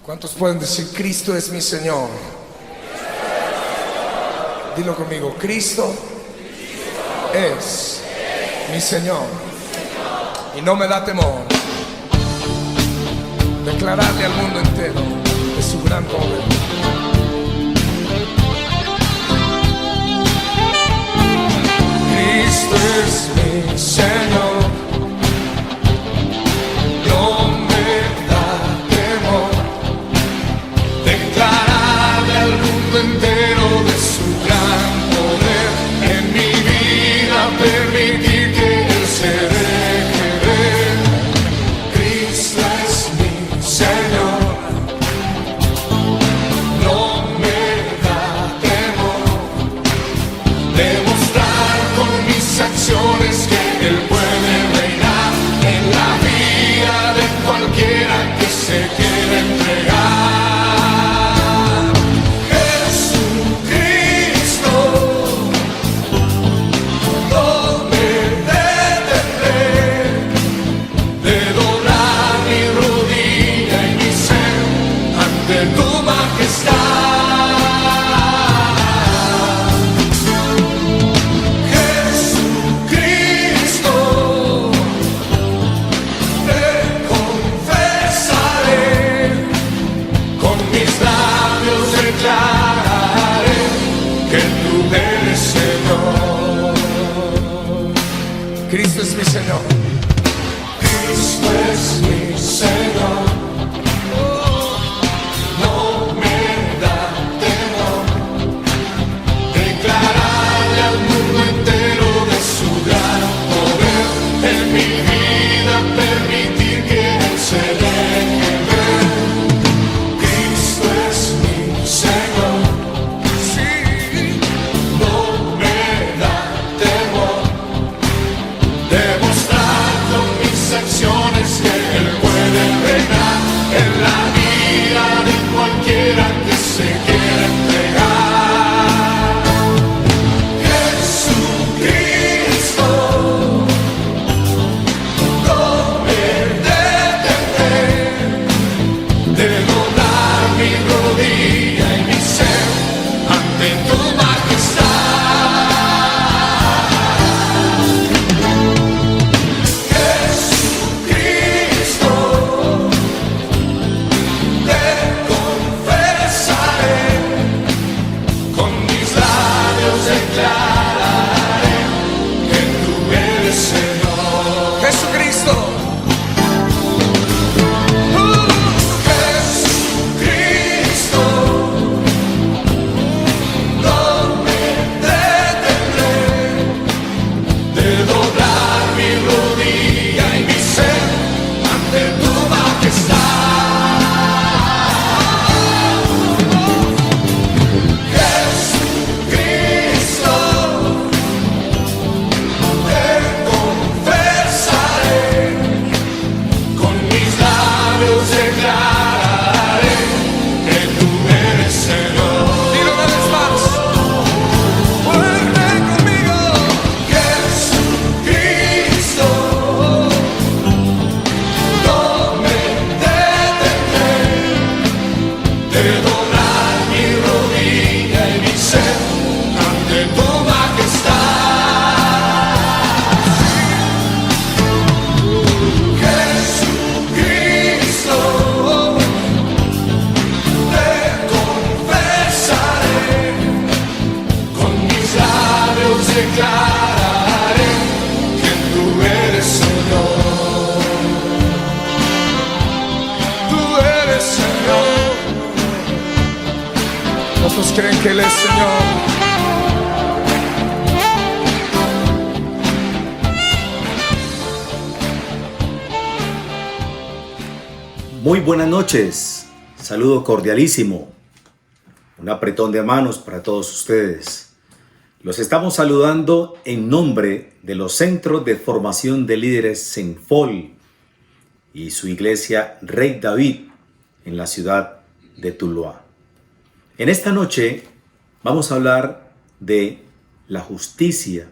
¿Cuántos pueden decir Cristo es mi Señor? Dilo conmigo, Cristo es mi Señor y no me da temor declararle al mundo entero de su gran poder. Cristo es mi Señor, no me da temor declararle al mundo entero de su gran poder. En mi vida permitir que Él se deje ver. Cristo es mi Señor, no me da temor demostrar con mis acciones que Él puede reinar en la vida de cualquiera que se quiera entregar. Cristo es mi Señor. Cristo es mi Señor. No me da temor declararle al mundo entero de su gran poder. En mi vida permitir que Él se deje ver. Cristo es mi Señor. Sí, no me da temor demostrar con mis acciones que Él puede reinar en la vida de cualquiera que se quiera entregar. Jesucristo, no me detendré de doblar mi rodilla y mi ser ante tu majestad. Declararé que tú eres Señor. Tú eres Señor. ¿Cuántos creen que Él es Señor? Muy buenas noches, saludo cordialísimo, un apretón de manos para todos ustedes. Los estamos saludando en nombre de los Centros de Formación de Líderes CENFOL y su iglesia Rey David en la ciudad de Tuluá. En esta noche vamos a hablar de la justicia.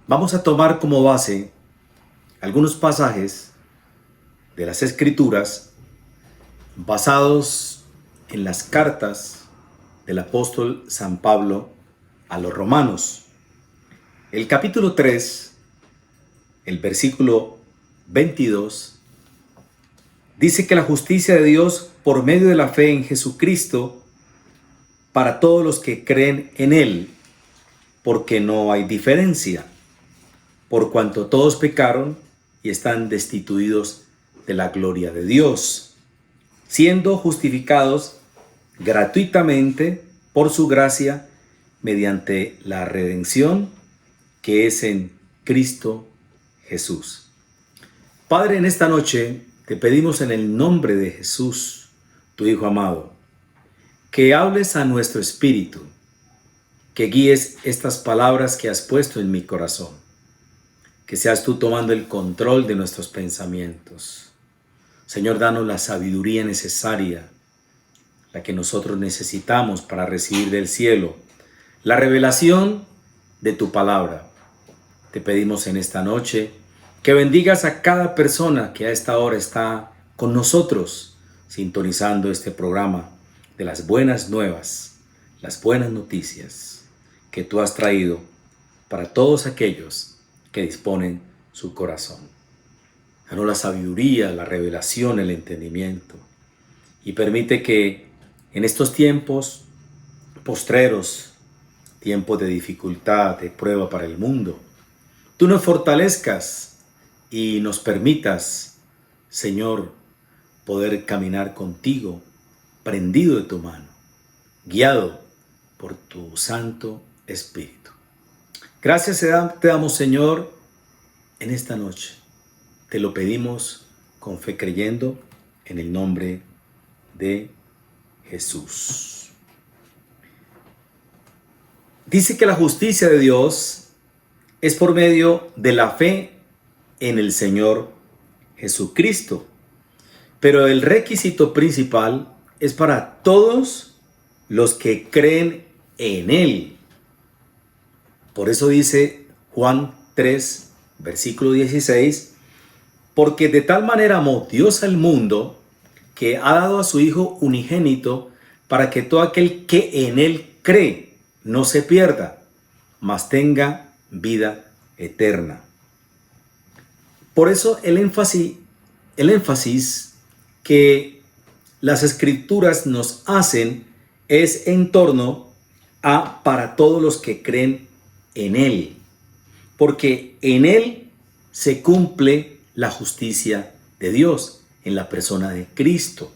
Vamos a tomar como base algunos pasajes de las Escrituras basados en las cartas del apóstol San Pablo a los romanos. El capítulo 3, el versículo 22, dice que la justicia de Dios por medio de la fe en Jesucristo para todos los que creen en Él, porque no hay diferencia, por cuanto todos pecaron y están destituidos de la gloria de Dios, siendo justificados gratuitamente por su gracia mediante la redención que es en Cristo Jesús. Padre, en esta noche te pedimos en el nombre de Jesús, tu Hijo amado, que hables a nuestro espíritu, que guíes estas palabras que has puesto en mi corazón, que seas tú tomando el control de nuestros pensamientos. Señor, danos la sabiduría necesaria, la que nosotros necesitamos para recibir del cielo la revelación de tu palabra. Te pedimos en esta noche que bendigas a cada persona que a esta hora está con nosotros, sintonizando este programa de las buenas nuevas, las buenas noticias que tú has traído para todos aquellos que disponen su corazón. Danos la sabiduría, la revelación, el entendimiento, y permite que en estos tiempos postreros, tiempos de dificultad, de prueba para el mundo, tú nos fortalezcas y nos permitas, Señor, poder caminar contigo, prendido de tu mano, guiado por tu Santo Espíritu. Gracias te damos, Señor, en esta noche. Te lo pedimos con fe, creyendo en el nombre de Jesús. Dice que la justicia de Dios es por medio de la fe en el Señor Jesucristo. Pero el requisito principal es para todos los que creen en Él. Por eso dice Juan 3, versículo 16, porque de tal manera amó Dios al mundo que ha dado a su Hijo unigénito para que todo aquel que en Él cree no se pierda, mas tenga vida eterna. Por eso el énfasis que las Escrituras nos hacen es en torno a para todos los que creen en Él, porque en Él se cumple la justicia de Dios en la persona de Cristo.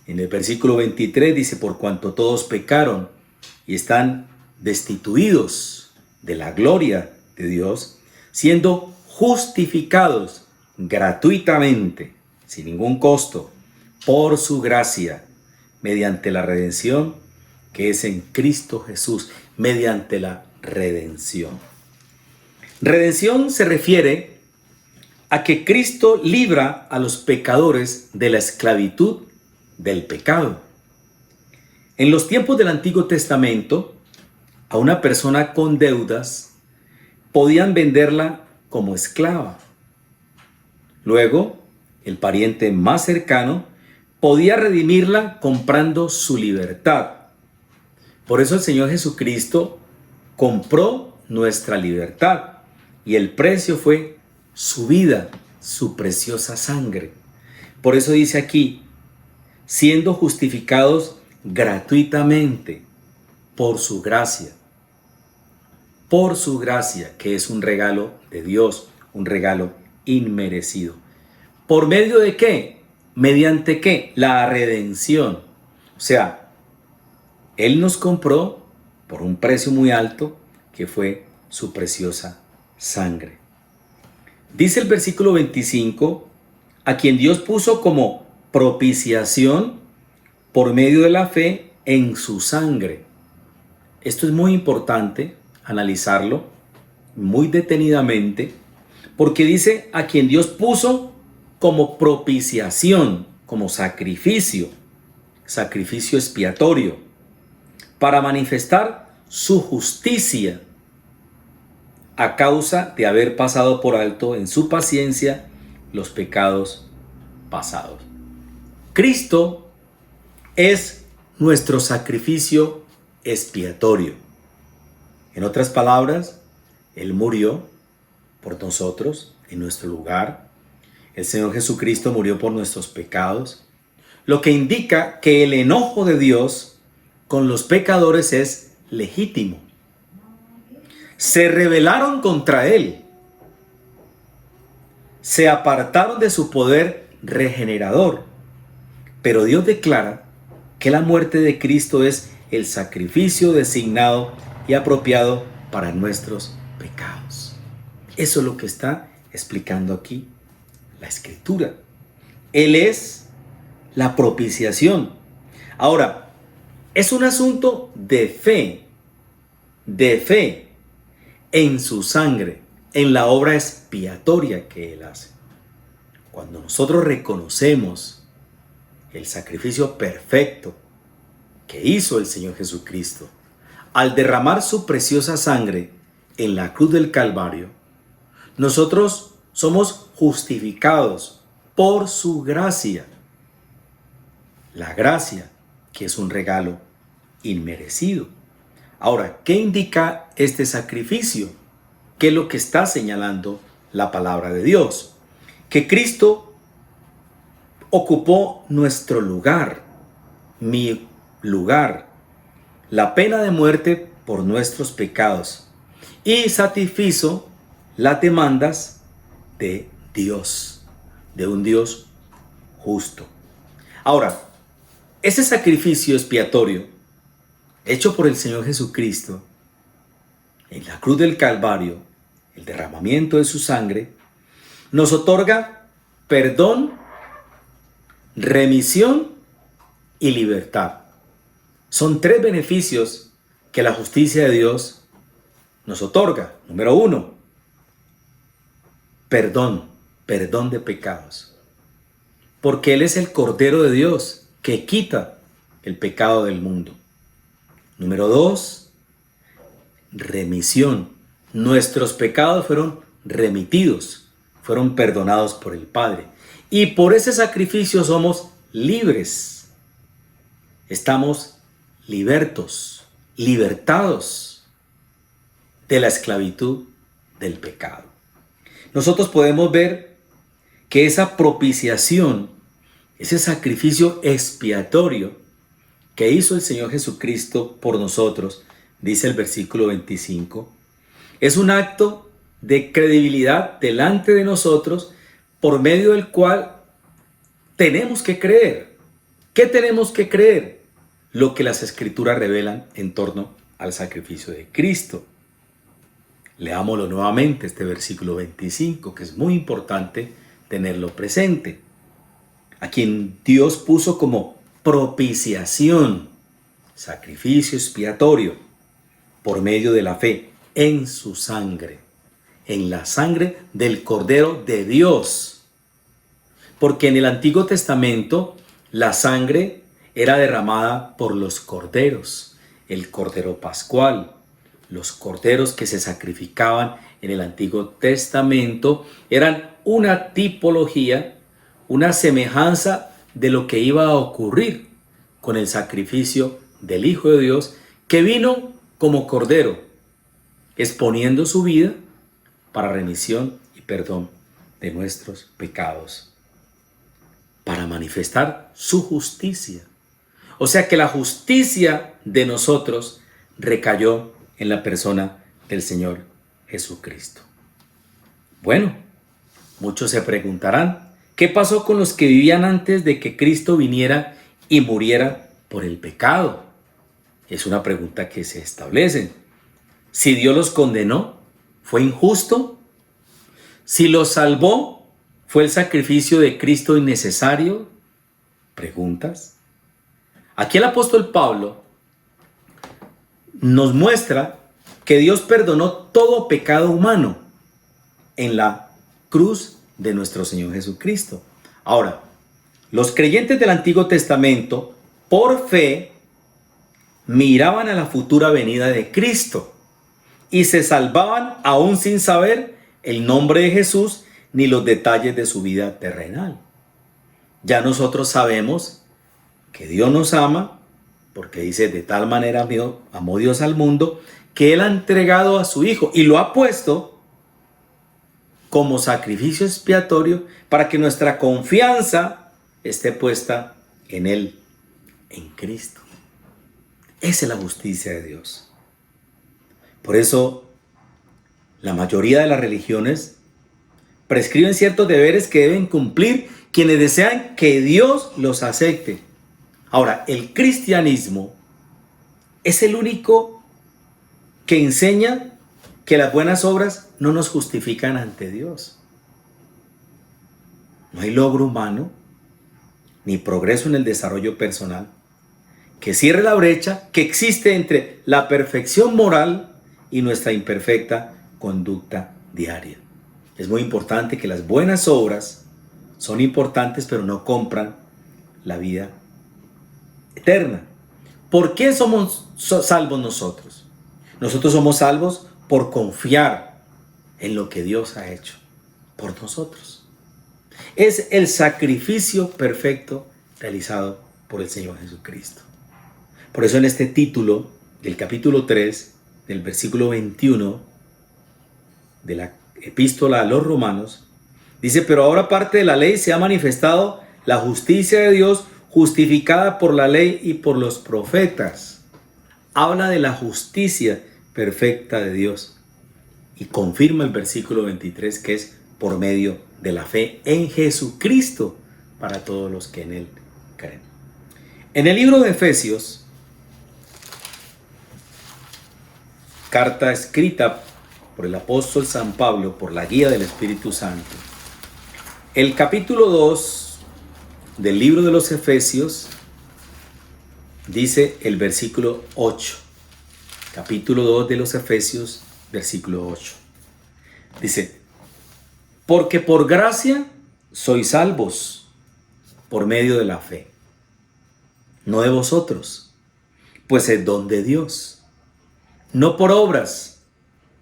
En el versículo 23 dice, por cuanto todos pecaron y están destituidos de la gloria de Dios, siendo justificados gratuitamente, sin ningún costo, por su gracia, mediante la redención que es en Cristo Jesús, mediante la redención. Redención se refiere a que Cristo libra a los pecadores de la esclavitud del pecado. En los tiempos del Antiguo Testamento, a una persona con deudas podían venderla como esclava. Luego, el pariente más cercano podía redimirla comprando su libertad. Por eso el Señor Jesucristo compró nuestra libertad y el precio fue su vida, su preciosa sangre. Por eso dice aquí, siendo justificados gratuitamente por su gracia, que es un regalo de Dios, un regalo inmerecido. ¿Por medio de qué? ¿Mediante qué? La redención. O sea, Él nos compró por un precio muy alto, que fue su preciosa sangre. Dice el versículo 25, a quien Dios puso como propiciación por medio de la fe en su sangre. Esto es muy importante analizarlo muy detenidamente, porque dice a quien Dios puso como propiciación, como sacrificio expiatorio, para manifestar su justicia a causa de haber pasado por alto en su paciencia los pecados pasados. Cristo es nuestro sacrificio expiatorio. En otras palabras, Él murió por nosotros en nuestro lugar. El Señor Jesucristo murió por nuestros pecados, lo que indica que el enojo de Dios con los pecadores es legítimo. Se rebelaron contra Él, se apartaron de su poder regenerador, pero Dios declara que la muerte de Cristo es el sacrificio designado y apropiado para nuestros pecados. Eso es lo que está explicando aquí la Escritura. Él es la propiciación. Ahora, es un asunto de fe en su sangre, en la obra expiatoria que Él hace. Cuando nosotros reconocemos el sacrificio perfecto que hizo el Señor Jesucristo, al derramar su preciosa sangre en la cruz del Calvario, nosotros somos justificados por su gracia. La gracia, que es un regalo inmerecido. Ahora, ¿qué indica este sacrificio? ¿Qué es lo que está señalando la palabra de Dios? Que Cristo ocupó nuestro lugar, mi lugar, la pena de muerte por nuestros pecados y satisfizo las demandas de Dios, de un Dios justo. Ahora, ese sacrificio expiatorio hecho por el Señor Jesucristo en la cruz del Calvario, el derramamiento de su sangre, nos otorga perdón, remisión y libertad. Son tres beneficios que la justicia de Dios nos otorga. Número 1, perdón de pecados. Porque Él es el Cordero de Dios que quita el pecado del mundo. Número 2, remisión. Nuestros pecados fueron remitidos, fueron perdonados por el Padre. Y por ese sacrificio somos libres. Estamos libertados de la esclavitud del pecado. Nosotros podemos ver que esa propiciación, ese sacrificio expiatorio que hizo el Señor Jesucristo por nosotros, dice el versículo 25, es un acto de credibilidad delante de nosotros por medio del cual tenemos que creer. ¿Qué tenemos que creer? Lo que las Escrituras revelan en torno al sacrificio de Cristo. Leámoslo nuevamente, este versículo 25, que es muy importante tenerlo presente. A quien Dios puso como propiciación, sacrificio expiatorio, por medio de la fe en su sangre, en la sangre del Cordero de Dios. Porque en el Antiguo Testamento la sangre era derramada por los corderos, el cordero pascual, los corderos que se sacrificaban en el Antiguo Testamento eran una tipología, una semejanza de lo que iba a ocurrir con el sacrificio del Hijo de Dios, que vino como cordero, exponiendo su vida para remisión y perdón de nuestros pecados, para manifestar su justicia. O sea que la justicia de nosotros recayó en la persona del Señor Jesucristo. Bueno, muchos se preguntarán, ¿qué pasó con los que vivían antes de que Cristo viniera y muriera por el pecado? Es una pregunta que se establece. Si Dios los condenó, ¿fue injusto? Si los salvó, ¿fue el sacrificio de Cristo innecesario? ¿Preguntas? Aquí el apóstol Pablo nos muestra que Dios perdonó todo pecado humano en la cruz de nuestro Señor Jesucristo. Ahora, los creyentes del Antiguo Testamento, por fe, miraban a la futura venida de Cristo y se salvaban aún sin saber el nombre de Jesús ni los detalles de su vida terrenal. Ya nosotros sabemos que Dios nos ama, porque dice, de tal manera amó Dios al mundo, que Él ha entregado a su Hijo y lo ha puesto como sacrificio expiatorio para que nuestra confianza esté puesta en Él, en Cristo. Esa es la justicia de Dios. Por eso, la mayoría de las religiones prescriben ciertos deberes que deben cumplir quienes desean que Dios los acepte. Ahora, el cristianismo es el único que enseña que las buenas obras no nos justifican ante Dios. No hay logro humano ni progreso en el desarrollo personal que cierre la brecha que existe entre la perfección moral y nuestra imperfecta conducta diaria. Es muy importante que las buenas obras son importantes, pero no compran la vida eterna. ¿Por qué somos salvos nosotros? Nosotros somos salvos por confiar en lo que Dios ha hecho por nosotros. Es el sacrificio perfecto realizado por el Señor Jesucristo. Por eso en este título del capítulo 3, del versículo 21 de la epístola a los Romanos, dice, pero ahora aparte de la ley se ha manifestado la justicia de Dios justificada por la ley y por los profetas. Habla de la justicia perfecta de Dios y confirma el versículo 23 que es por medio de la fe en Jesucristo para todos los que en Él creen. En el libro de Efesios, carta escrita por el apóstol San Pablo por la guía del Espíritu Santo, el capítulo 2 del libro de los Efesios dice el versículo 8. Capítulo 2 de los Efesios, versículo 8. Dice, porque por gracia sois salvos por medio de la fe, no de vosotros, pues es don de Dios, no por obras,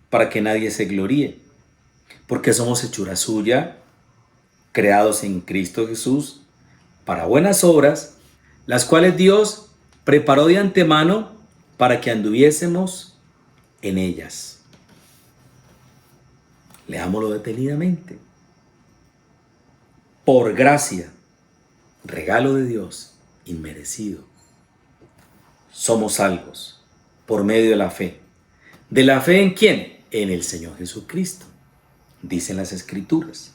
para que nadie se gloríe, porque somos hechura suya, creados en Cristo Jesús, para buenas obras, las cuales Dios preparó de antemano para que anduviésemos en ellas. Leámoslo detenidamente. Por gracia, regalo de Dios, inmerecido, somos salvos por medio de la fe. ¿De la fe en quién? En el Señor Jesucristo, dicen las Escrituras.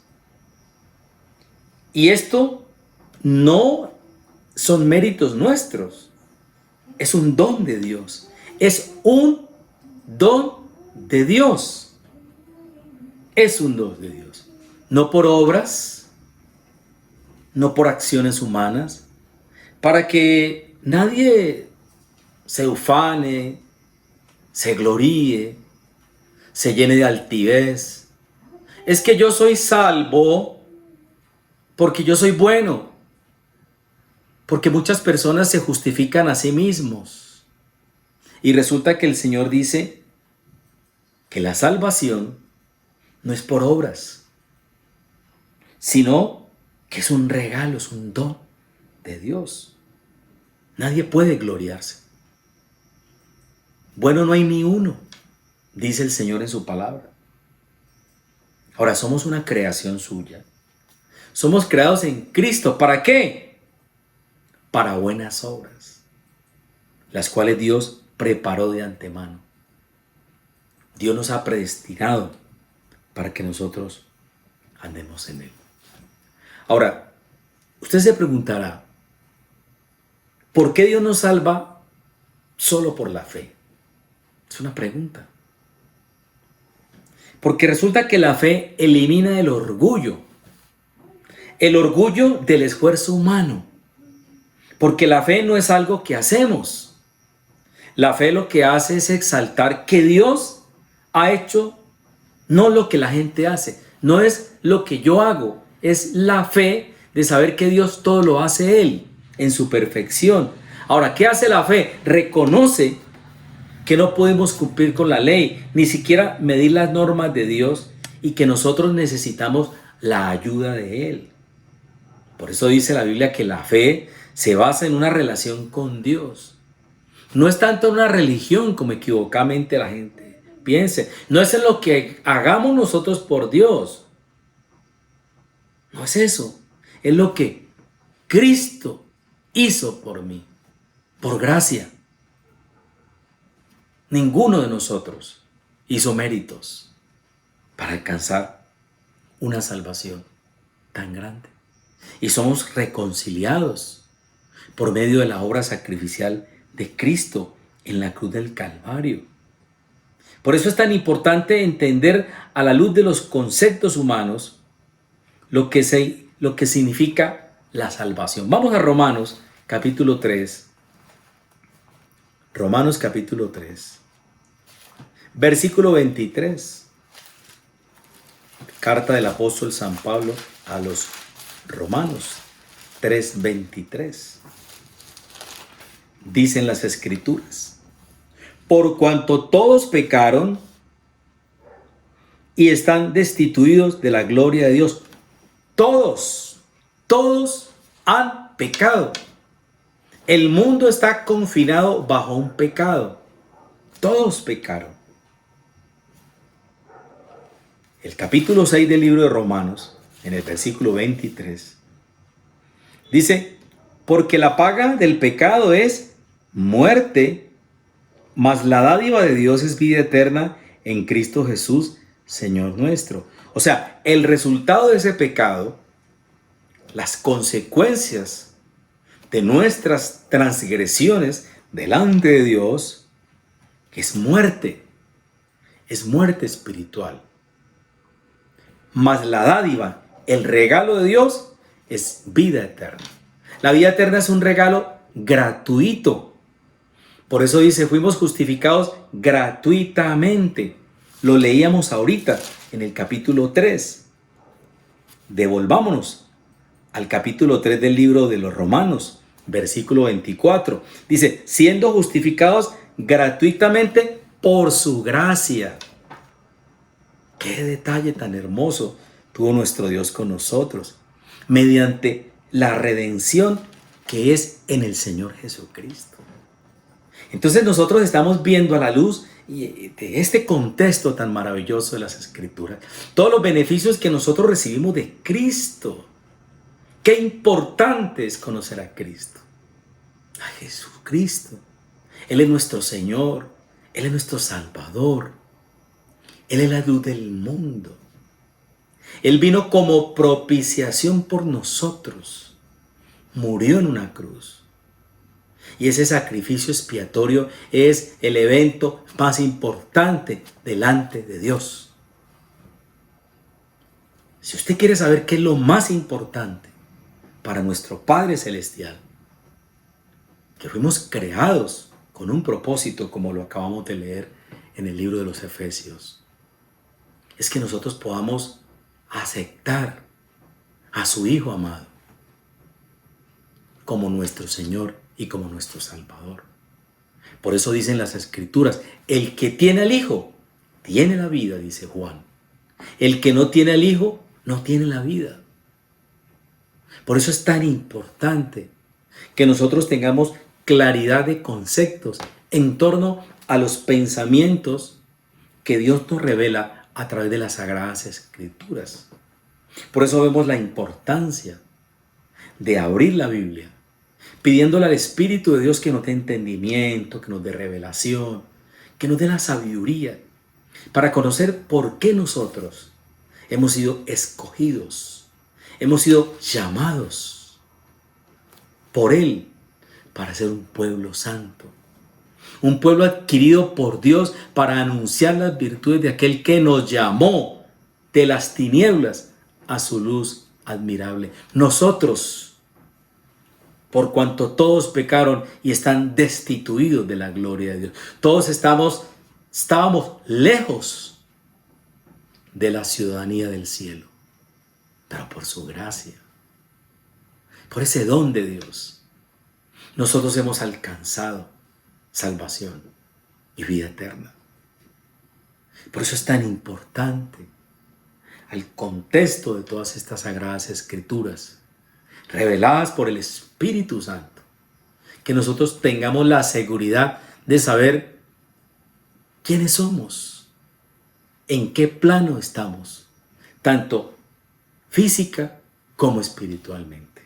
Y esto no son méritos nuestros, es un don de Dios, es un don de Dios, es un don de Dios, no por obras, no por acciones humanas, para que nadie se ufane, se gloríe, se llene de altivez. Es que yo soy salvo porque yo soy bueno. Porque muchas personas se justifican a sí mismos. Y resulta que el Señor dice que la salvación no es por obras, sino que es un regalo, es un don de Dios. Nadie puede gloriarse. Bueno, no hay ni uno, dice el Señor en su palabra. Ahora, somos una creación suya. Somos creados en Cristo. ¿Para qué? Para buenas obras, las cuales Dios preparó de antemano. Dios nos ha predestinado para que nosotros andemos en Él. Ahora, usted se preguntará, ¿por qué Dios nos salva solo por la fe? Es una pregunta. Porque resulta que la fe elimina el orgullo del esfuerzo humano. Porque la fe no es algo que hacemos. La fe lo que hace es exaltar que Dios ha hecho no lo que la gente hace. No es lo que yo hago. Es la fe de saber que Dios todo lo hace Él en su perfección. Ahora, ¿qué hace la fe? Reconoce que no podemos cumplir con la ley, ni siquiera medir las normas de Dios y que nosotros necesitamos la ayuda de Él. Por eso dice la Biblia que la fe se basa en una relación con Dios. No es tanto una religión como equivocadamente la gente piense. No es en lo que hagamos nosotros por Dios. No es eso. Es lo que Cristo hizo por mí. Por gracia. Ninguno de nosotros hizo méritos para alcanzar una salvación tan grande. Y somos reconciliados por medio de la obra sacrificial de Cristo en la cruz del Calvario. Por eso es tan importante entender a la luz de los conceptos humanos lo que significa la salvación. Vamos a Romanos capítulo 3. Romanos capítulo 3. Versículo 23. Carta del apóstol San Pablo a los Romanos 3:23. Dicen las Escrituras: por cuanto todos pecaron y están destituidos de la gloria de Dios. Todos han pecado. El mundo está confinado bajo un pecado. Todos pecaron. El capítulo 6 del libro de Romanos, en el versículo 23, dice: porque la paga del pecado es muerte, mas la dádiva de Dios es vida eterna en Cristo Jesús, Señor nuestro. O sea, el resultado de ese pecado, las consecuencias de nuestras transgresiones delante de Dios, es muerte espiritual. Mas la dádiva, el regalo de Dios, es vida eterna. La vida eterna es un regalo gratuito. Por eso dice: fuimos justificados gratuitamente. Lo leíamos ahorita en el capítulo 3. Devolvámonos al capítulo 3 del libro de los Romanos, versículo 24. Dice: siendo justificados gratuitamente por su gracia. Qué detalle tan hermoso tuvo nuestro Dios con nosotros, mediante la redención que es en el Señor Jesucristo. Entonces nosotros estamos viendo a la luz de este contexto tan maravilloso de las Escrituras todos los beneficios que nosotros recibimos de Cristo. Qué importante es conocer a Cristo, a Jesucristo. Él es nuestro Señor, Él es nuestro Salvador, Él es la luz del mundo. Él vino como propiciación por nosotros, murió en una cruz. Y ese sacrificio expiatorio es el evento más importante delante de Dios. Si usted quiere saber qué es lo más importante para nuestro Padre Celestial, que fuimos creados con un propósito, como lo acabamos de leer en el libro de los Efesios, es que nosotros podamos aceptar a su Hijo amado como nuestro Señor y como nuestro Salvador. Por eso dicen las Escrituras: el que tiene al Hijo tiene la vida, dice Juan. El que no tiene al Hijo no tiene la vida. Por eso es tan importante que nosotros tengamos claridad de conceptos en torno a los pensamientos que Dios nos revela a través de las Sagradas Escrituras. Por eso vemos la importancia de abrir la Biblia, pidiéndole al Espíritu de Dios que nos dé entendimiento, que nos dé revelación, que nos dé la sabiduría para conocer por qué nosotros hemos sido escogidos, hemos sido llamados por Él para ser un pueblo santo, un pueblo adquirido por Dios para anunciar las virtudes de aquel que nos llamó de las tinieblas a su luz admirable. Nosotros, por cuanto todos pecaron y están destituidos de la gloria de Dios. Todos estábamos lejos de la ciudadanía del cielo, pero por su gracia, por ese don de Dios, nosotros hemos alcanzado salvación y vida eterna. Por eso es tan importante al contexto de todas estas Sagradas Escrituras reveladas por el Espíritu Santo. Que nosotros tengamos la seguridad de saber quiénes somos, en qué plano estamos, tanto física como espiritualmente.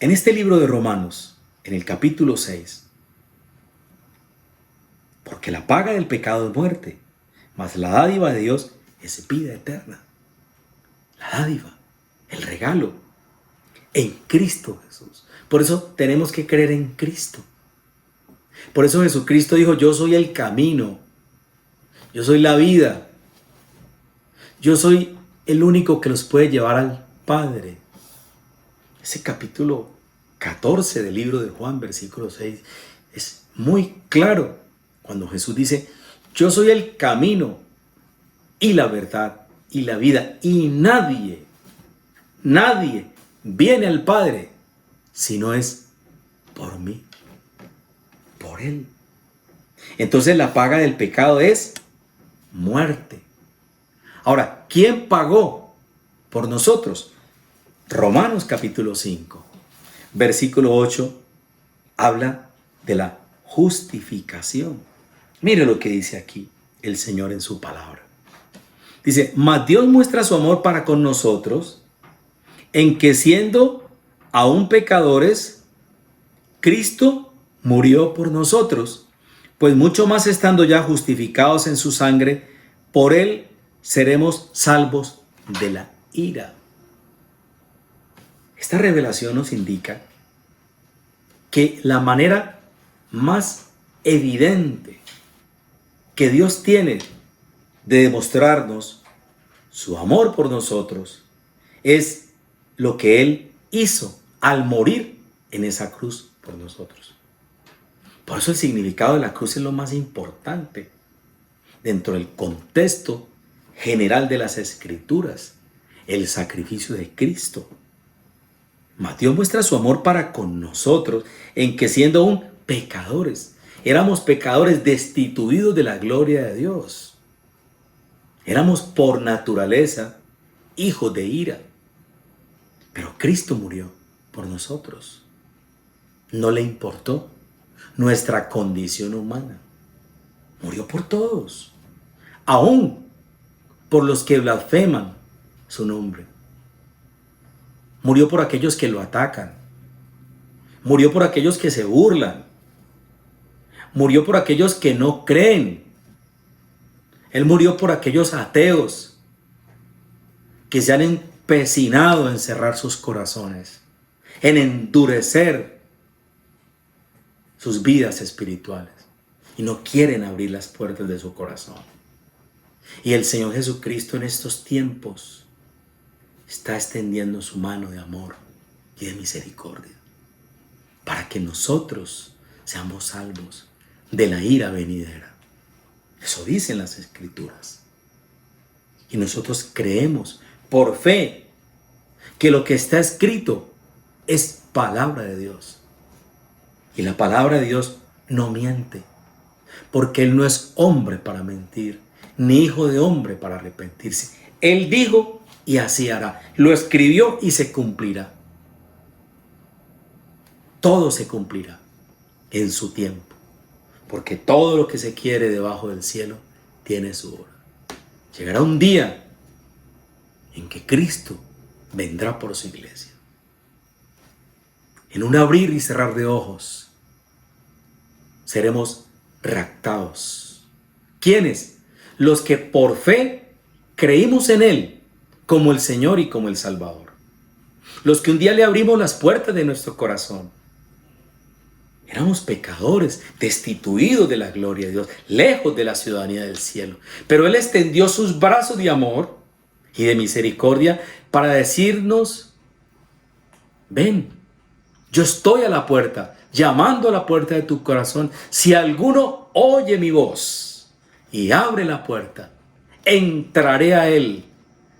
En este libro de Romanos, en el capítulo 6, porque la paga del pecado es muerte, mas la dádiva de Dios es vida eterna. La dádiva, el regalo, en Cristo Jesús. Por eso tenemos que creer en Cristo. Por eso Jesucristo dijo: yo soy el camino, yo soy la vida, yo soy el único que los puede llevar al Padre. Ese capítulo 14 del libro de Juan, versículo 6, es muy claro cuando Jesús dice: yo soy el camino y la verdad y la vida, y nadie viene al Padre si no es por mí, por Él. Entonces la paga del pecado es muerte. Ahora, ¿quién pagó por nosotros? Romanos capítulo 5, versículo 8, habla de la justificación. Mire lo que dice aquí el Señor en su palabra. Dice: mas Dios muestra su amor para con nosotros, en que siendo aún pecadores, Cristo murió por nosotros, pues mucho más estando ya justificados en su sangre, por Él seremos salvos de la ira. Esta revelación nos indica que la manera más evidente que Dios tiene de demostrarnos su amor por nosotros es lo que Él hizo al morir en esa cruz por nosotros. Por eso el significado de la cruz es lo más importante dentro del contexto general de las Escrituras, el sacrificio de Cristo. Dios muestra su amor para con nosotros en que siendo aún pecadores, éramos pecadores destituidos de la gloria de Dios. Éramos por naturaleza hijos de ira. Pero Cristo murió por nosotros. No le importó nuestra condición humana. Murió por todos, aún por los que blasfeman su nombre. Murió por aquellos que lo atacan. Murió por aquellos que se burlan. Murió por aquellos que no creen. Él murió por aquellos ateos que se han empecinado en cerrar sus corazones, en endurecer sus vidas espirituales y no quieren abrir las puertas de su corazón. Y el Señor Jesucristo en estos tiempos está extendiendo su mano de amor y de misericordia para que nosotros seamos salvos de la ira venidera. Eso dicen las Escrituras. Y nosotros creemos por fe que lo que está escrito es palabra de Dios. Y la palabra de Dios no miente, porque Él no es hombre para mentir, ni hijo de hombre para arrepentirse. Él dijo y así hará. Lo escribió y se cumplirá. Todo se cumplirá en su tiempo, porque todo lo que se quiere debajo del cielo tiene su hora. Llegará un día en que Cristo vendrá por su iglesia. En un abrir y cerrar de ojos seremos raptados. ¿Quiénes? Los que por fe creímos en Él como el Señor y como el Salvador. Los que un día le abrimos las puertas de nuestro corazón. Éramos pecadores, destituidos de la gloria de Dios, lejos de la ciudadanía del cielo. Pero Él extendió sus brazos de amor y de misericordia para decirnos: ven, yo estoy a la puerta, llamando a la puerta de tu corazón. Si alguno oye mi voz y abre la puerta, entraré a Él,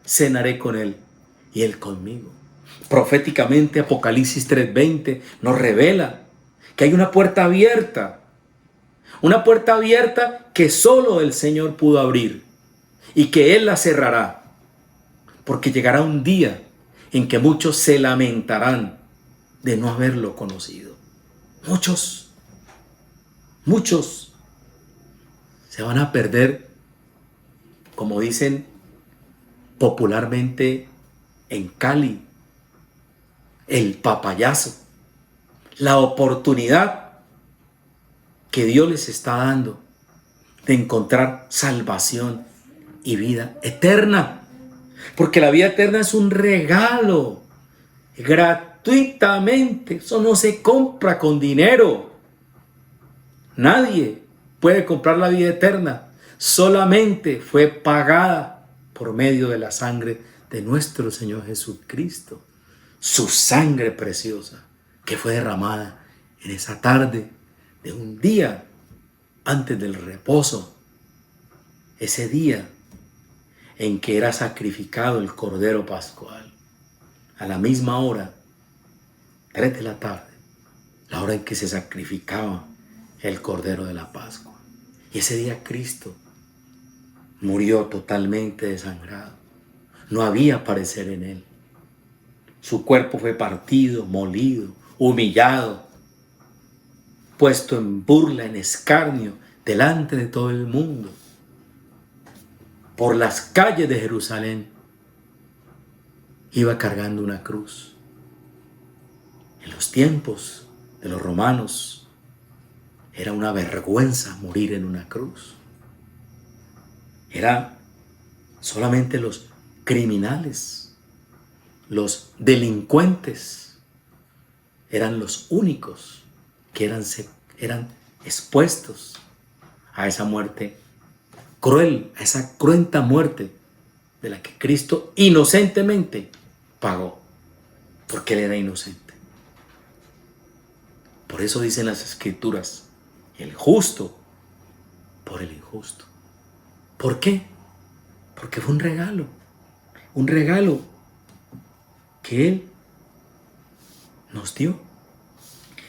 cenaré con Él y Él conmigo. Proféticamente, Apocalipsis 3:20 nos revela que hay una puerta abierta que solo el Señor pudo abrir y que Él la cerrará. porque llegará un día en que muchos se lamentarán de no haberlo conocido. Muchos se van a perder, como dicen popularmente en Cali, el papayazo, la oportunidad que Dios les está dando de encontrar salvación y vida eterna. Porque la vida eterna es un regalo, gratuitamente. Eso no se compra con dinero. Nadie puede comprar la vida eterna. Solamente fue pagada por medio de la sangre de nuestro Señor Jesucristo. Su sangre preciosa que fue derramada en esa tarde de un día antes del reposo. Ese día en que era sacrificado el Cordero Pascual. A la misma hora, 3 de la tarde, la hora en que se sacrificaba el Cordero de la Pascua. Y ese día Cristo murió totalmente desangrado. No había parecer en él. Su cuerpo fue partido, molido, humillado, puesto en burla, en escarnio, delante de todo el mundo. Por las calles de Jerusalén iba cargando una cruz. En los tiempos de los romanos era una vergüenza morir en una cruz. Era solamente los criminales, los delincuentes, eran los únicos que eran expuestos a esa muerte cruel, a esa cruenta muerte de la que Cristo inocentemente pagó, porque Él era inocente. Por eso dicen las Escrituras, el justo por el injusto. ¿Por qué? Porque fue un regalo que Él nos dio.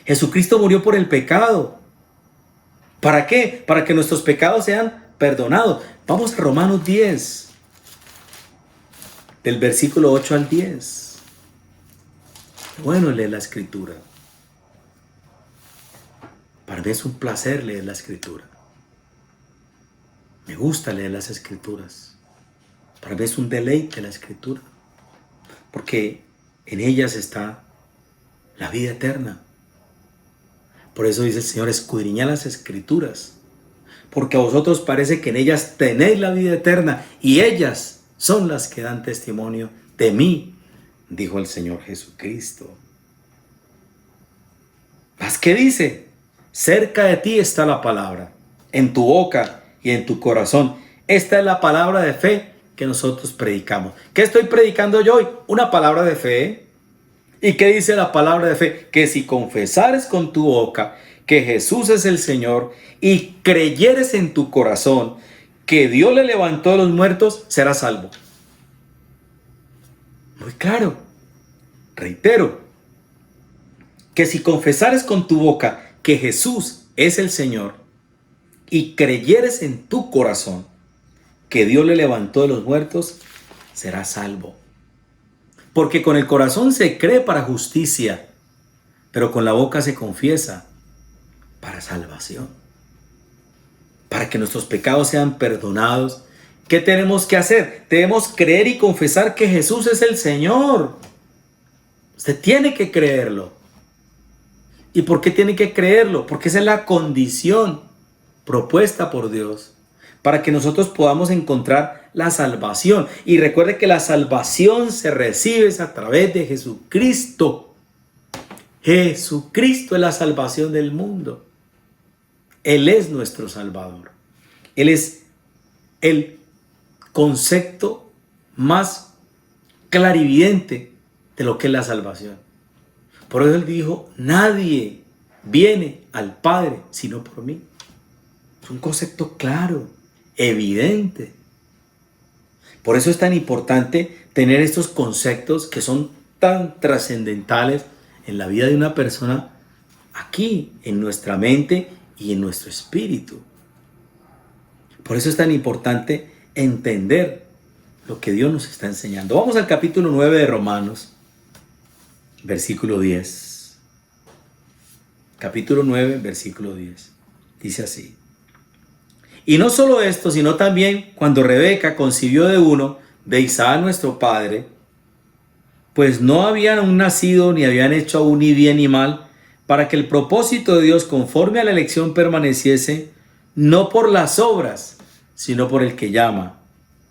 Jesucristo murió por el pecado. ¿Para qué? Para que nuestros pecados sean perdonados. Vamos a Romanos 10, del versículo 8 al 10. Bueno leer la Escritura. Para mí es un placer leer la Escritura. Me gusta leer las Escrituras. Para mí es un deleite la Escritura, porque en ellas está la vida eterna. Por eso dice el Señor, escudriñad las Escrituras, porque a vosotros parece que en ellas tenéis la vida eterna, y ellas son las que dan testimonio de mí, dijo el Señor Jesucristo. ¿Mas qué dice? Cerca de ti está la palabra, en tu boca y en tu corazón. Esta es la palabra de fe que nosotros predicamos. ¿Qué estoy predicando yo hoy? Una palabra de fe. ¿Y qué dice la palabra de fe? Que si confesares con tu boca que Jesús es el Señor y creyeres en tu corazón que Dios le levantó de los muertos, serás salvo. Muy claro. Reitero, que si confesares con tu boca que Jesús es el Señor y creyeres en tu corazón que Dios le levantó de los muertos, serás salvo. Porque con el corazón se cree para justicia, pero con la boca se confiesa para salvación. Para que nuestros pecados sean perdonados, ¿qué tenemos que hacer? Debemos creer y confesar que Jesús es el Señor. Usted tiene que creerlo. ¿Y por qué tiene que creerlo? Porque esa es la condición propuesta por Dios para que nosotros podamos encontrar la salvación. Y recuerde que la salvación se recibe a través de Jesucristo. Jesucristo es la salvación del mundo. Él es nuestro Salvador. Él es el concepto más clarividente de lo que es la salvación. Por eso Él dijo, nadie viene al Padre sino por mí. Es un concepto claro, evidente. Por eso es tan importante tener estos conceptos que son tan trascendentales en la vida de una persona aquí, en nuestra mente y en nuestro espíritu. Por eso es tan importante entender lo que Dios nos está enseñando. Vamos al capítulo 9 de Romanos, versículo 10. Capítulo 9, versículo 10. Dice así: y no solo esto, sino también cuando Rebeca concibió de uno, de Isaac nuestro padre, pues no habían aún nacido ni habían hecho aún ni bien ni mal, para que el propósito de Dios conforme a la elección permaneciese, no por las obras, sino por el que llama.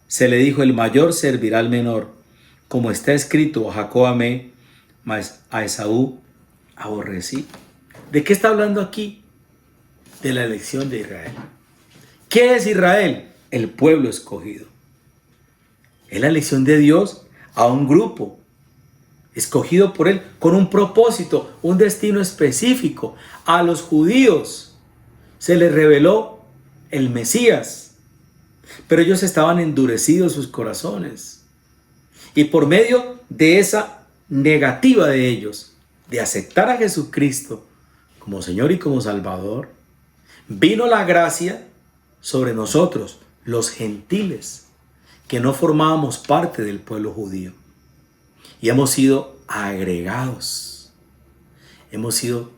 Se le dijo: el mayor servirá al menor, como está escrito: a Jacob amé, mas a Esaú aborrecí. ¿De qué está hablando aquí? De la elección de Israel. ¿Qué es Israel? El pueblo escogido. Es la elección de Dios a un grupo escogido por Él con un propósito, un destino específico. A los judíos se les reveló el Mesías, pero ellos estaban endurecidos sus corazones. Y por medio de esa negativa de ellos, de aceptar a Jesucristo como Señor y como Salvador, vino la gracia sobre nosotros, los gentiles, que no formábamos parte del pueblo judío. Y hemos sido agregados. Hemos sido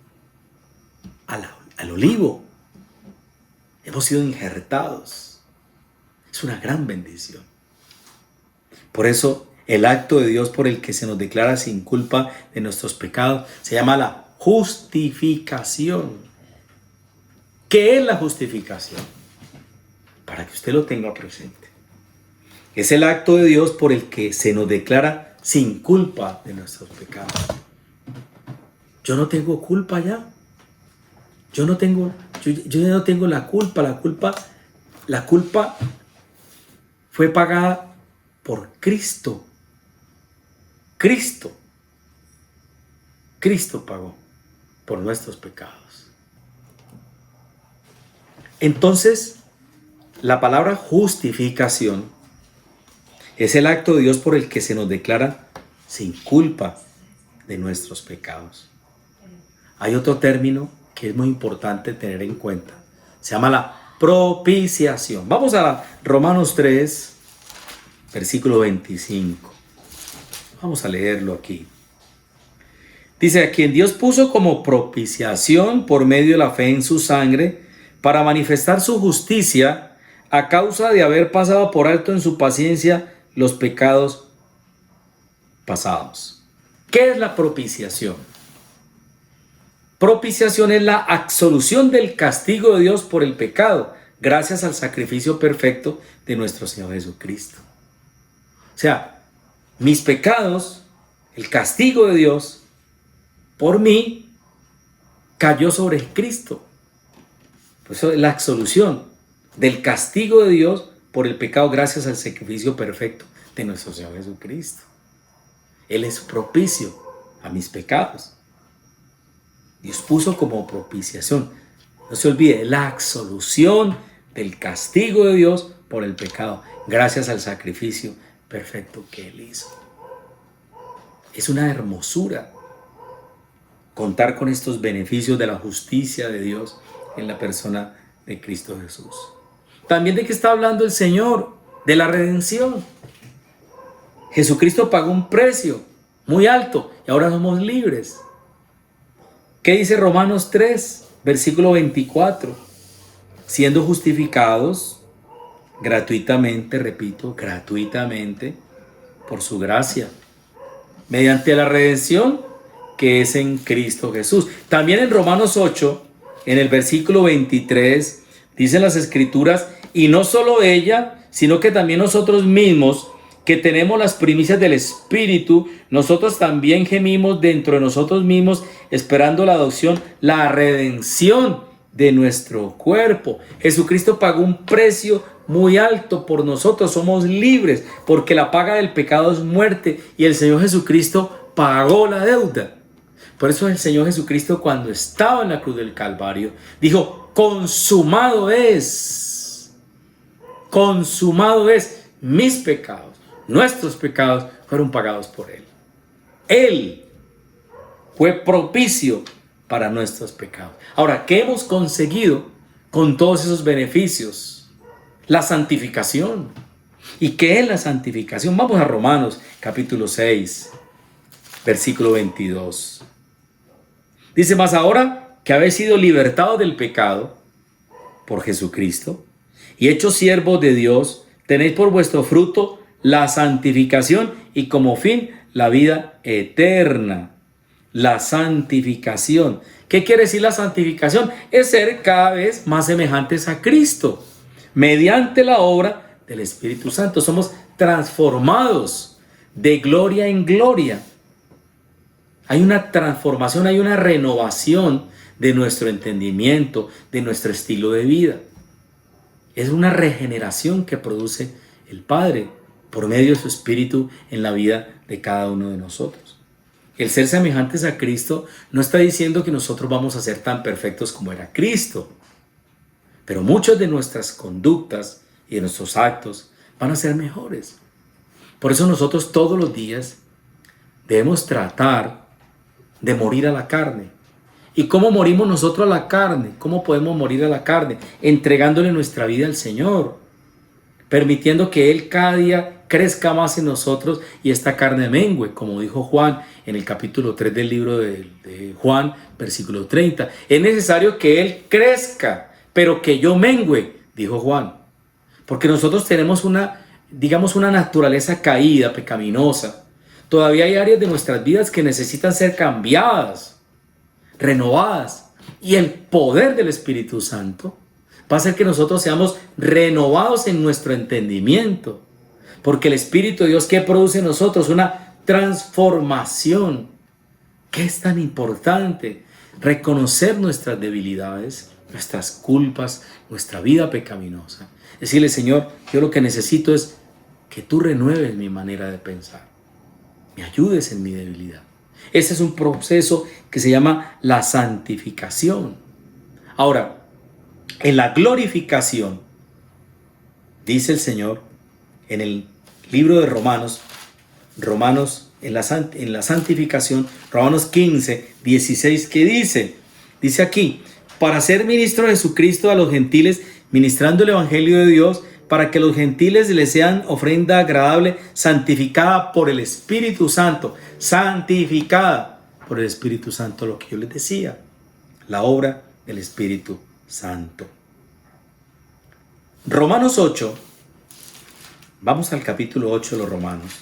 al olivo. Hemos sido injertados. Es una gran bendición. Por eso el acto de Dios por el que se nos declara sin culpa de nuestros pecados se llama la justificación. ¿Qué es la justificación? Para que usted lo tenga presente. Es el acto de Dios por el que se nos declara sin culpa de nuestros pecados. Yo no tengo culpa ya. Yo ya no tengo la culpa. La culpa fue pagada por Cristo. Cristo pagó por nuestros pecados. Entonces, la palabra justificación es el acto de Dios por el que se nos declara sin culpa de nuestros pecados. Hay otro término que es muy importante tener en cuenta. Se llama la propiciación. Vamos a Romanos 3, versículo 25. Vamos a leerlo aquí. Dice: a quien Dios puso como propiciación por medio de la fe en su sangre, para manifestar su justicia, a causa de haber pasado por alto en su paciencia los pecados pasados. ¿Qué es la propiciación? Propiciación es la absolución del castigo de Dios por el pecado, gracias al sacrificio perfecto de nuestro Señor Jesucristo. O sea, mis pecados, el castigo de Dios por mí, cayó sobre Cristo. Por eso es la absolución del castigo de Dios por el pecado gracias al sacrificio perfecto de nuestro Señor Jesucristo. Él es propicio a mis pecados. Dios puso como propiciación. No se olvide, la absolución del castigo de Dios por el pecado gracias al sacrificio perfecto que Él hizo. Es una hermosura contar con estos beneficios de la justicia de Dios en la persona de Cristo Jesús. También de qué está hablando el Señor, de la redención. Jesucristo pagó un precio muy alto y ahora somos libres. ¿Qué dice Romanos 3, versículo 24? Siendo justificados gratuitamente, repito, gratuitamente, por su gracia, mediante la redención que es en Cristo Jesús. También en Romanos 8, en el versículo 23, dicen las Escrituras: y no solo ella, sino que también nosotros mismos, que tenemos las primicias del Espíritu, nosotros también gemimos dentro de nosotros mismos, esperando la adopción, la redención de nuestro cuerpo. Jesucristo pagó un precio muy alto por nosotros, somos libres, porque la paga del pecado es muerte, y el Señor Jesucristo pagó la deuda. Por eso el Señor Jesucristo, cuando estaba en la cruz del Calvario, dijo: consumado es. Consumado es. Mis pecados, nuestros pecados fueron pagados por Él. Él fue propicio para nuestros pecados. Ahora, ¿qué hemos conseguido con todos esos beneficios? La santificación. ¿Y qué es la santificación? Vamos a Romanos capítulo 6, versículo 22. Dice: mas ahora que habéis sido libertados del pecado por Jesucristo y hechos siervos de Dios, tenéis por vuestro fruto la santificación y como fin la vida eterna. La santificación. ¿Qué quiere decir la santificación? Es ser cada vez más semejantes a Cristo mediante la obra del Espíritu Santo. Somos transformados de gloria en gloria. Hay una transformación, hay una renovación de nuestro entendimiento, de nuestro estilo de vida. Es una regeneración que produce el Padre por medio de su Espíritu en la vida de cada uno de nosotros. El ser semejantes a Cristo no está diciendo que nosotros vamos a ser tan perfectos como era Cristo, pero muchas de nuestras conductas y de nuestros actos van a ser mejores. Por eso nosotros todos los días debemos tratar de morir a la carne. ¿Y cómo morimos nosotros a la carne? ¿Cómo podemos morir a la carne? Entregándole nuestra vida al Señor, permitiendo que Él cada día crezca más en nosotros y esta carne mengue, como dijo Juan en el capítulo 3 del libro de Juan, versículo 30. Es necesario que Él crezca, pero que yo mengue, dijo Juan. Porque nosotros tenemos una naturaleza caída, pecaminosa. Todavía hay áreas de nuestras vidas que necesitan ser cambiadas, renovadas. Y el poder del Espíritu Santo va a hacer que nosotros seamos renovados en nuestro entendimiento. Porque el Espíritu de Dios, ¿qué produce en nosotros? Una transformación. ¿Qué es tan importante? Reconocer nuestras debilidades, nuestras culpas, nuestra vida pecaminosa. Decirle: Señor, yo lo que necesito es que tú renueves mi manera de pensar. Me ayudes en mi debilidad. Ese es un proceso que se llama la santificación. Ahora, en la glorificación, dice el Señor en el libro de Romanos, en la santificación, Romanos 15, 16, que dice aquí: para ser ministro de Jesucristo a los gentiles, ministrando el evangelio de Dios, para que los gentiles les sean ofrenda agradable, santificada por el Espíritu Santo, santificada por el Espíritu Santo, lo que yo les decía, la obra del Espíritu Santo. Romanos 8, vamos al capítulo 8 de los Romanos,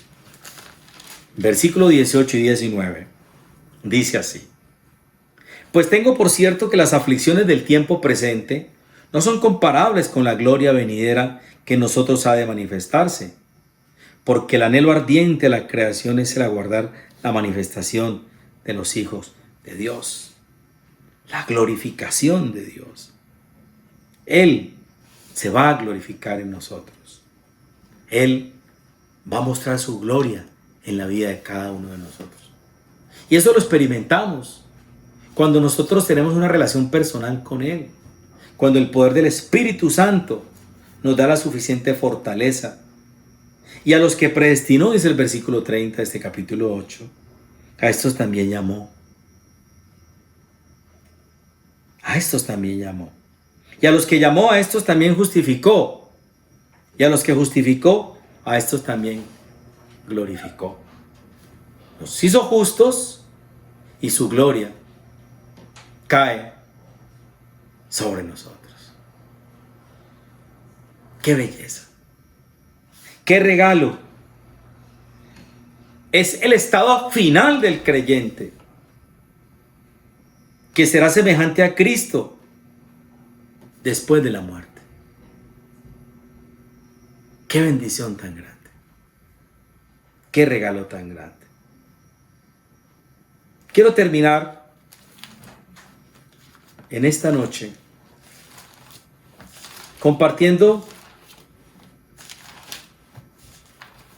versículos 18 y 19, dice así: pues tengo por cierto que las aflicciones del tiempo presente no son comparables con la gloria venidera que en nosotros ha de manifestarse, porque el anhelo ardiente de la creación es el aguardar la manifestación de los hijos de Dios, la glorificación de Dios. Él se va a glorificar en nosotros. Él va a mostrar su gloria en la vida de cada uno de nosotros. Y eso lo experimentamos cuando nosotros tenemos una relación personal con Él, cuando el poder del Espíritu Santo nos da la suficiente fortaleza. Y a los que predestinó, dice el versículo 30 de este capítulo 8, a estos también llamó. A estos también llamó. Y a los que llamó, a estos también justificó. Y a los que justificó, a estos también glorificó. Nos hizo justos y su gloria cae sobre nosotros. ¡Qué belleza! ¡Qué regalo! Es el estado final del creyente, que será semejante a Cristo después de la muerte. ¡Qué bendición tan grande! ¡Qué regalo tan grande! Quiero terminar en esta noche compartiendo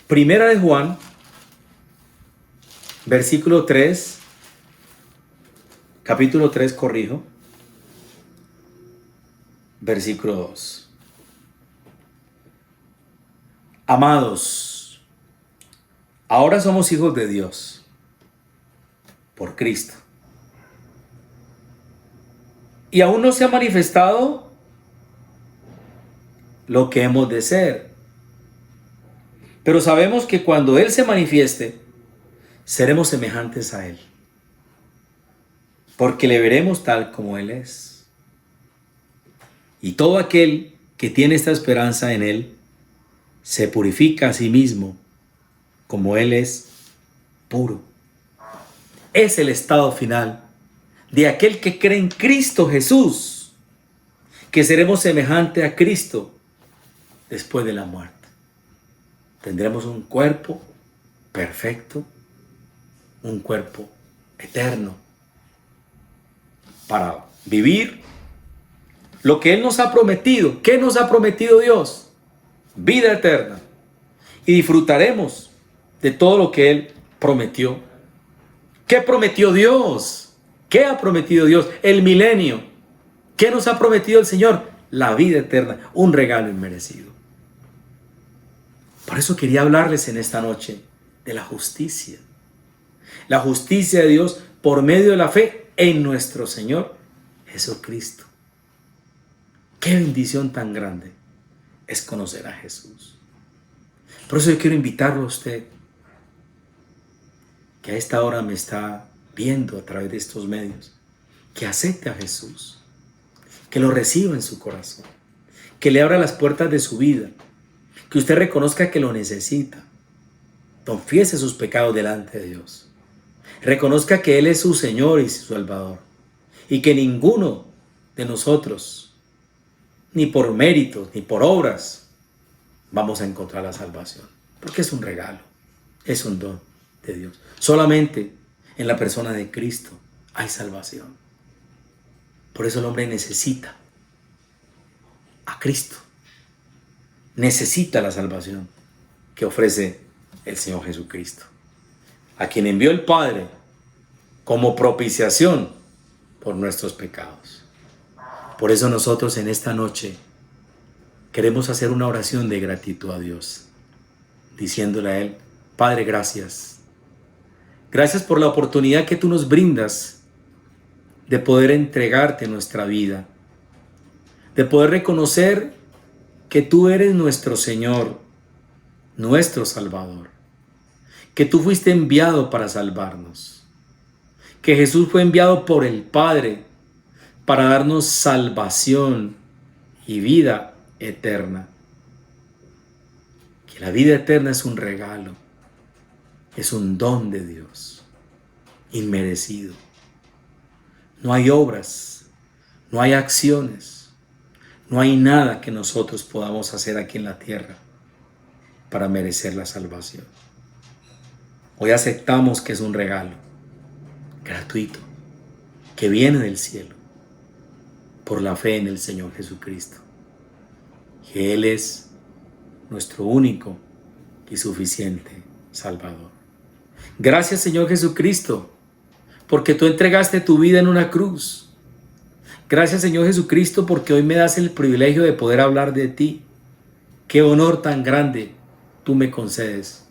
Primera de Juan, versículo 3, capítulo 3, corrijo, versículo 2. Amados, ahora somos hijos de Dios por Cristo. Y aún no se ha manifestado lo que hemos de ser. Pero sabemos que cuando Él se manifieste, seremos semejantes a Él, porque le veremos tal como Él es. Y todo aquel que tiene esta esperanza en Él, se purifica a sí mismo, como Él es puro. Es el estado final de aquel que cree en Cristo Jesús, que seremos semejantes a Cristo después de la muerte. Tendremos un cuerpo perfecto, un cuerpo eterno, para vivir lo que Él nos ha prometido. ¿Qué nos ha prometido Dios? Vida eterna. Y disfrutaremos de todo lo que Él prometió. ¿Qué prometió Dios? ¿Qué ha prometido Dios? El milenio. ¿Qué nos ha prometido el Señor? La vida eterna, un regalo inmerecido. Por eso quería hablarles en esta noche de la justicia. La justicia de Dios por medio de la fe en nuestro Señor Jesucristo. Qué bendición tan grande es conocer a Jesús. Por eso yo quiero invitarlo a usted, que a esta hora me está viendo a través de estos medios, que acepte a Jesús, que lo reciba en su corazón, que le abra las puertas de su vida, que usted reconozca que lo necesita, confiese sus pecados delante de Dios, reconozca que Él es su Señor y su Salvador, y que ninguno de nosotros, ni por méritos, ni por obras, vamos a encontrar la salvación, porque es un regalo, es un don de Dios. Solamente en la persona de Cristo hay salvación. Por eso el hombre necesita a Cristo, necesita la salvación que ofrece el Señor Jesucristo, a quien envió el Padre como propiciación por nuestros pecados. Por eso nosotros en esta noche queremos hacer una oración de gratitud a Dios, diciéndole a Él: Padre, gracias. Gracias por la oportunidad que tú nos brindas de poder entregarte nuestra vida, de poder reconocer que tú eres nuestro Señor, nuestro Salvador, que tú fuiste enviado para salvarnos, que Jesús fue enviado por el Padre para darnos salvación y vida eterna. Que la vida eterna es un regalo, es un don de Dios, inmerecido. No hay obras, no hay acciones, no hay nada que nosotros podamos hacer aquí en la tierra para merecer la salvación. Hoy aceptamos que es un regalo gratuito, que viene del cielo, por la fe en el Señor Jesucristo, que Él es nuestro único y suficiente Salvador. Gracias, Señor Jesucristo, porque tú entregaste tu vida en una cruz. Gracias, Señor Jesucristo, porque hoy me das el privilegio de poder hablar de ti. Qué honor tan grande tú me concedes,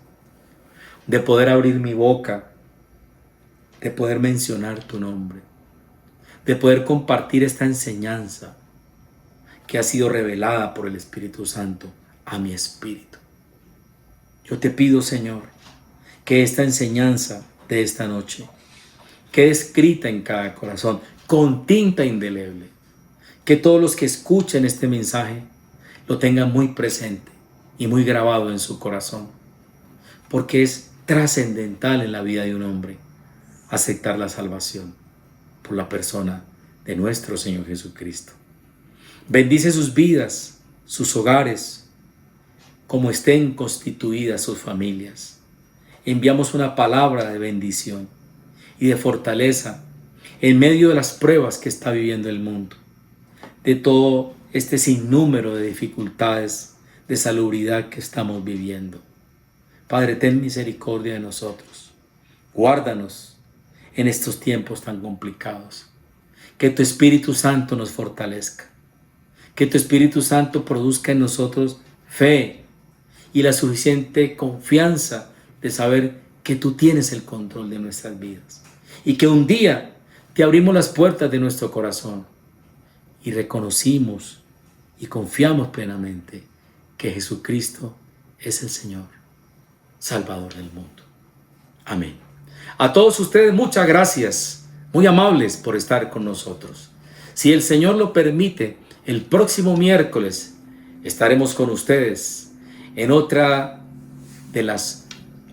de poder abrir mi boca, de poder mencionar tu nombre, de poder compartir esta enseñanza que ha sido revelada por el Espíritu Santo a mi espíritu. Yo te pido, Señor, que esta enseñanza de esta noche quede escrita en cada corazón con tinta indeleble, que todos los que escuchen este mensaje lo tengan muy presente y muy grabado en su corazón, porque es trascendental en la vida de un hombre aceptar la salvación por la persona de nuestro Señor Jesucristo. Bendice sus vidas, sus hogares, como estén constituidas sus familias. Enviamos una palabra de bendición y de fortaleza en medio de las pruebas que está viviendo el mundo, de todo este sinnúmero de dificultades de salubridad que estamos viviendo. Padre, ten misericordia de nosotros. Guárdanos en estos tiempos tan complicados. Que tu Espíritu Santo nos fortalezca. Que tu Espíritu Santo produzca en nosotros fe y la suficiente confianza de saber que tú tienes el control de nuestras vidas. Y que un día te abrimos las puertas de nuestro corazón y reconocimos y confiamos plenamente que Jesucristo es el Señor Salvador del mundo. Amén. A todos ustedes muchas gracias, muy amables por estar con nosotros. Si el Señor lo permite, el próximo miércoles estaremos con ustedes en otra de las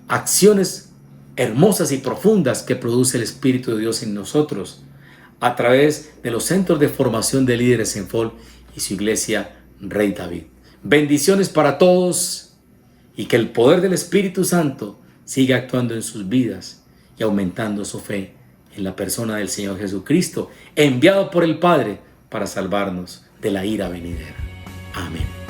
acciones hermosas y profundas que produce el Espíritu de Dios en nosotros a través de los centros de formación de líderes en FOL y su iglesia Rey David. Bendiciones para todos y que el poder del Espíritu Santo siga actuando en sus vidas y aumentando su fe en la persona del Señor Jesucristo, enviado por el Padre para salvarnos de la ira venidera. Amén.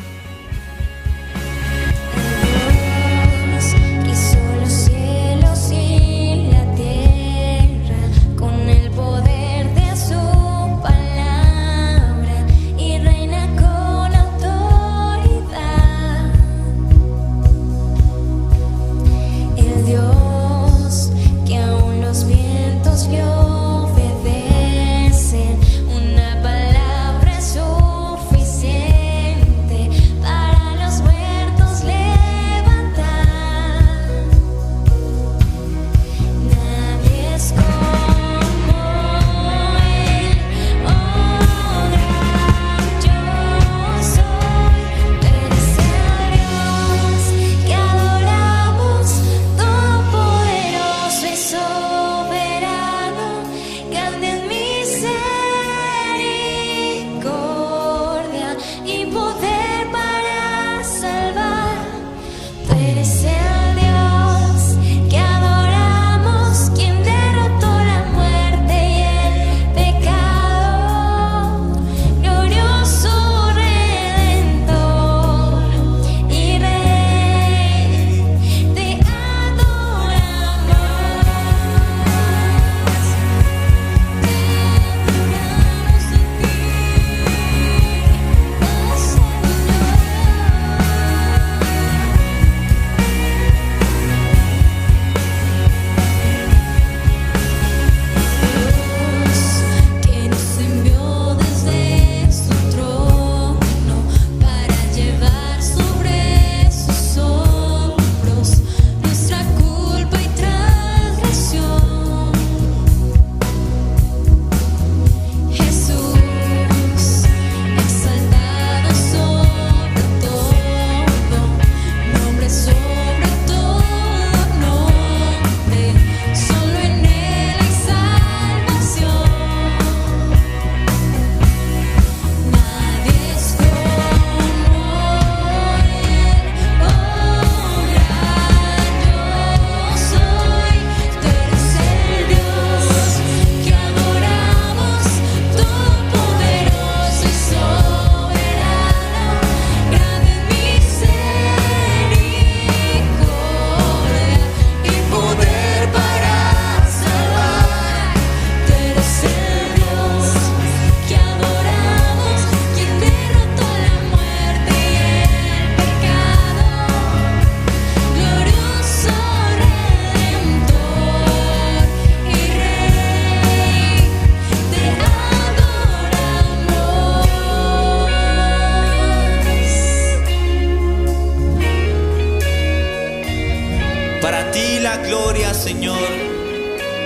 Señor,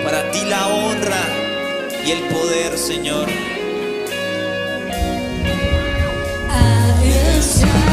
para ti la honra y el poder, Señor. Adiós.